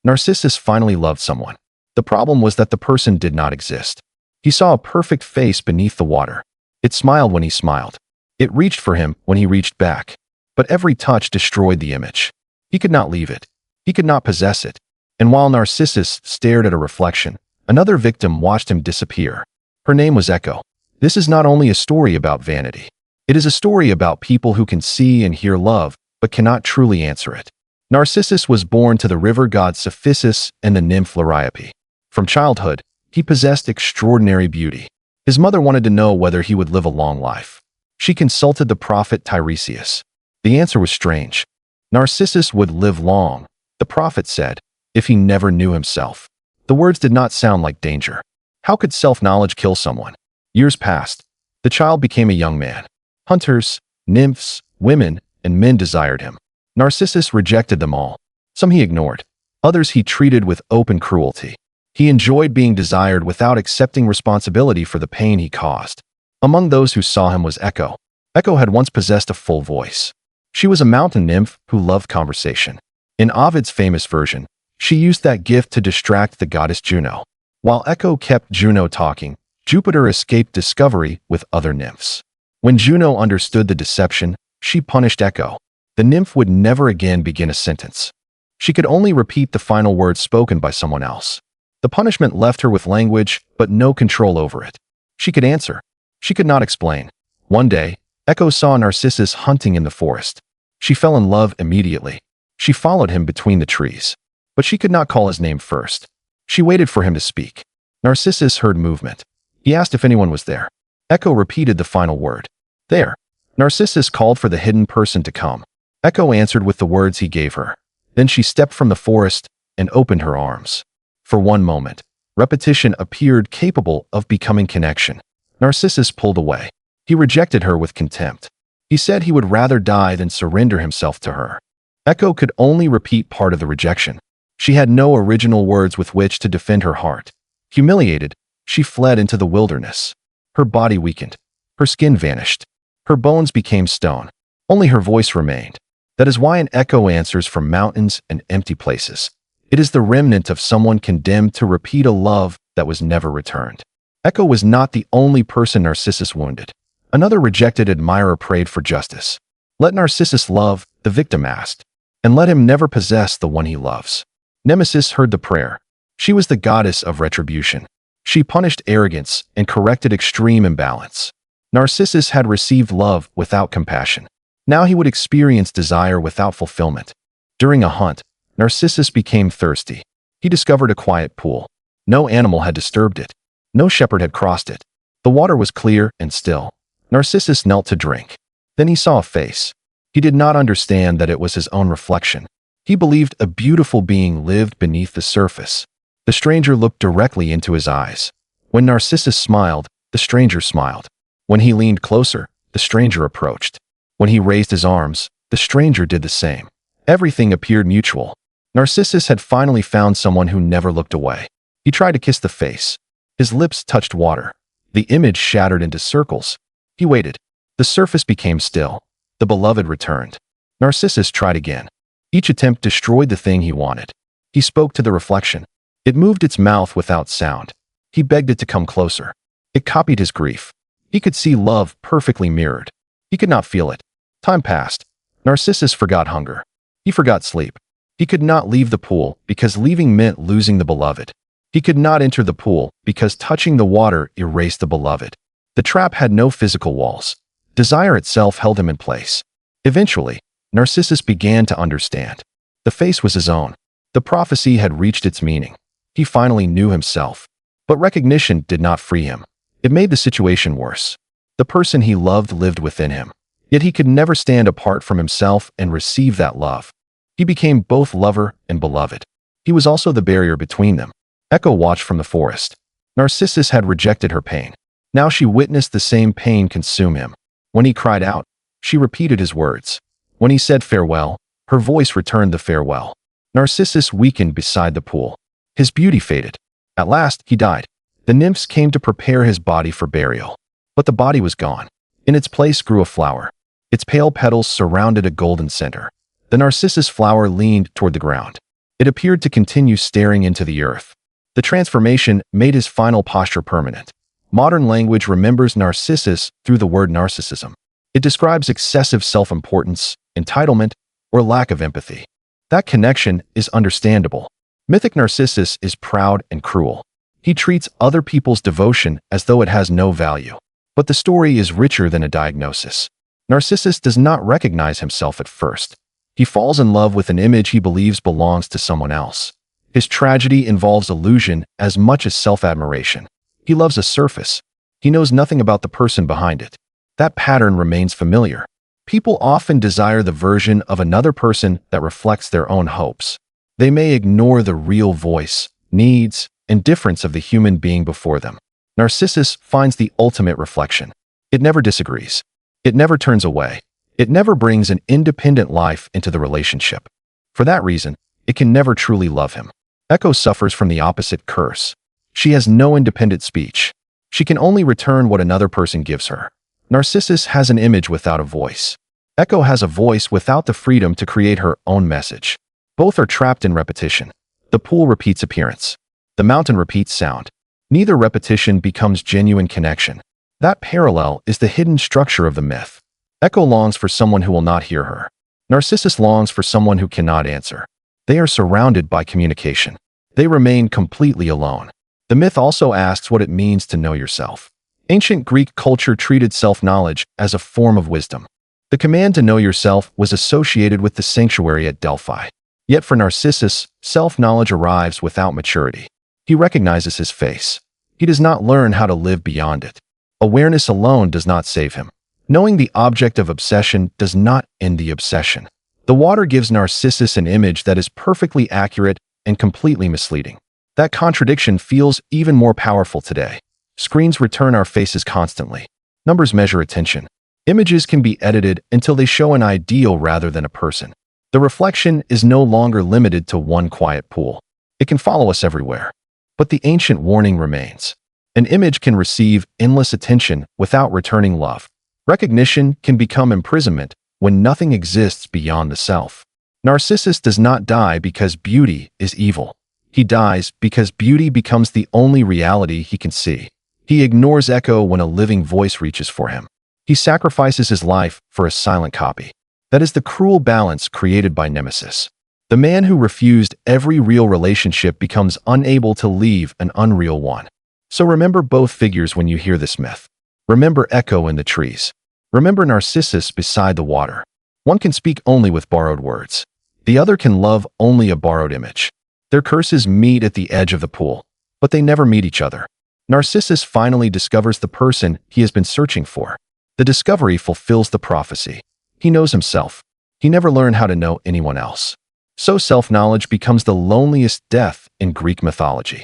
Narcissus finally loved someone. The problem was that the person did not exist. He saw a perfect face beneath the water. It smiled when he smiled. It reached for him when he reached back. But every touch destroyed the image. He could not leave it. He could not possess it. And while Narcissus stared at a reflection, another victim watched him disappear. Her name was Echo. This is not only a story about vanity. It is a story about people who can see and hear love, but cannot truly answer it. Narcissus was born to the river god Cephissus and the nymph Liriope. From childhood, he possessed extraordinary beauty. His mother wanted to know whether he would live a long life. She consulted the prophet Tiresias. The answer was strange. Narcissus would live long, the prophet said, if he never knew himself. The words did not sound like danger. How could self-knowledge kill someone? Years passed. The child became a young man. Hunters, nymphs, women, and men desired him. Narcissus rejected them all. Some he ignored. Others he treated with open cruelty. He enjoyed being desired without accepting responsibility for the pain he caused. Among those who saw him was Echo. Echo had once possessed a full voice. She was a mountain nymph who loved conversation. In Ovid's famous version, she used that gift to distract the goddess Juno. While Echo kept Juno talking, Jupiter escaped discovery with other nymphs. When Juno understood the deception, she punished Echo. The nymph would never again begin a sentence. She could only repeat the final words spoken by someone else. The punishment left her with language, but no control over it. She could answer. She could not explain. One day, Echo saw Narcissus hunting in the forest. She fell in love immediately. She followed him between the trees. But she could not call his name first. She waited for him to speak. Narcissus heard movement. He asked if anyone was there. Echo repeated the final word. There. Narcissus called for the hidden person to come. Echo answered with the words he gave her. Then she stepped from the forest and opened her arms. For one moment, repetition appeared capable of becoming connection. Narcissus pulled away. He rejected her with contempt. He said he would rather die than surrender himself to her. Echo could only repeat part of the rejection. She had no original words with which to defend her heart. Humiliated, she fled into the wilderness. Her body weakened. Her skin vanished. Her bones became stone. Only her voice remained. That is why an echo answers from mountains and empty places. It is the remnant of someone condemned to repeat a love that was never returned. Echo was not the only person Narcissus wounded. Another rejected admirer prayed for justice. Let Narcissus love, the victim asked, and let him never possess the one he loves. Nemesis heard the prayer. She was the goddess of retribution. She punished arrogance and corrected extreme imbalance. Narcissus had received love without compassion. Now he would experience desire without fulfillment. During a hunt, Narcissus became thirsty. He discovered a quiet pool. No animal had disturbed it. No shepherd had crossed it. The water was clear and still. Narcissus knelt to drink. Then he saw a face. He did not understand that it was his own reflection. He believed a beautiful being lived beneath the surface. The stranger looked directly into his eyes. When Narcissus smiled, the stranger smiled. When he leaned closer, the stranger approached. When he raised his arms, the stranger did the same. Everything appeared mutual. Narcissus had finally found someone who never looked away. He tried to kiss the face. His lips touched water. The image shattered into circles. He waited. The surface became still. The beloved returned. Narcissus tried again. Each attempt destroyed the thing he wanted. He spoke to the reflection. It moved its mouth without sound. He begged it to come closer. It copied his grief. He could see love perfectly mirrored. He could not feel it. Time passed. Narcissus forgot hunger. He forgot sleep. He could not leave the pool because leaving meant losing the beloved. He could not enter the pool because touching the water erased the beloved. The trap had no physical walls. Desire itself held him in place. Eventually, Narcissus began to understand. The face was his own. The prophecy had reached its meaning. He finally knew himself. But recognition did not free him. It made the situation worse. The person he loved lived within him. Yet he could never stand apart from himself and receive that love. He became both lover and beloved. He was also the barrier between them. Echo watched from the forest. Narcissus had rejected her pain. Now she witnessed the same pain consume him. When he cried out, she repeated his words. When he said farewell, her voice returned the farewell. Narcissus weakened beside the pool. His beauty faded. At last, he died. The nymphs came to prepare his body for burial. But the body was gone. In its place grew a flower. Its pale petals surrounded a golden center. The narcissus flower leaned toward the ground. It appeared to continue staring into the earth. The transformation made his final posture permanent. Modern language remembers Narcissus through the word narcissism. It describes excessive self-importance, entitlement, or lack of empathy. That connection is understandable. Mythic Narcissus is proud and cruel. He treats other people's devotion as though it has no value. But the story is richer than a diagnosis. Narcissus does not recognize himself at first. He falls in love with an image he believes belongs to someone else. His tragedy involves illusion as much as self-admiration. He loves a surface. He knows nothing about the person behind it. That pattern remains familiar. People often desire the version of another person that reflects their own hopes. They may ignore the real voice, needs, and difference of the human being before them. Narcissus finds the ultimate reflection. It never disagrees. It never turns away. It never brings an independent life into the relationship. For that reason, it can never truly love him. Echo suffers from the opposite curse. She has no independent speech. She can only return what another person gives her. Narcissus has an image without a voice. Echo has a voice without the freedom to create her own message. Both are trapped in repetition. The pool repeats appearance. The mountain repeats sound. Neither repetition becomes genuine connection. That parallel is the hidden structure of the myth. Echo longs for someone who will not hear her. Narcissus longs for someone who cannot answer. They are surrounded by communication. They remain completely alone. The myth also asks what it means to know yourself. Ancient Greek culture treated self-knowledge as a form of wisdom. The command to know yourself was associated with the sanctuary at Delphi. Yet for Narcissus, self-knowledge arrives without maturity. He recognizes his face. He does not learn how to live beyond it. Awareness alone does not save him. Knowing the object of obsession does not end the obsession. The water gives Narcissus an image that is perfectly accurate and completely misleading. That contradiction feels even more powerful today. Screens return our faces constantly. Numbers measure attention. Images can be edited until they show an ideal rather than a person. The reflection is no longer limited to one quiet pool. It can follow us everywhere. But the ancient warning remains. An image can receive endless attention without returning love. Recognition can become imprisonment when nothing exists beyond the self. Narcissus does not die because beauty is evil. He dies because beauty becomes the only reality he can see. He ignores Echo when a living voice reaches for him. He sacrifices his life for a silent copy. That is the cruel balance created by Nemesis. The man who refused every real relationship becomes unable to leave an unreal one. So remember both figures when you hear this myth. Remember Echo in the trees. Remember Narcissus beside the water. One can speak only with borrowed words. The other can love only a borrowed image. Their curses meet at the edge of the pool, but they never meet each other. Narcissus finally discovers the person he has been searching for. The discovery fulfills the prophecy. He knows himself. He never learned how to know anyone else. So self-knowledge becomes the loneliest death in Greek mythology.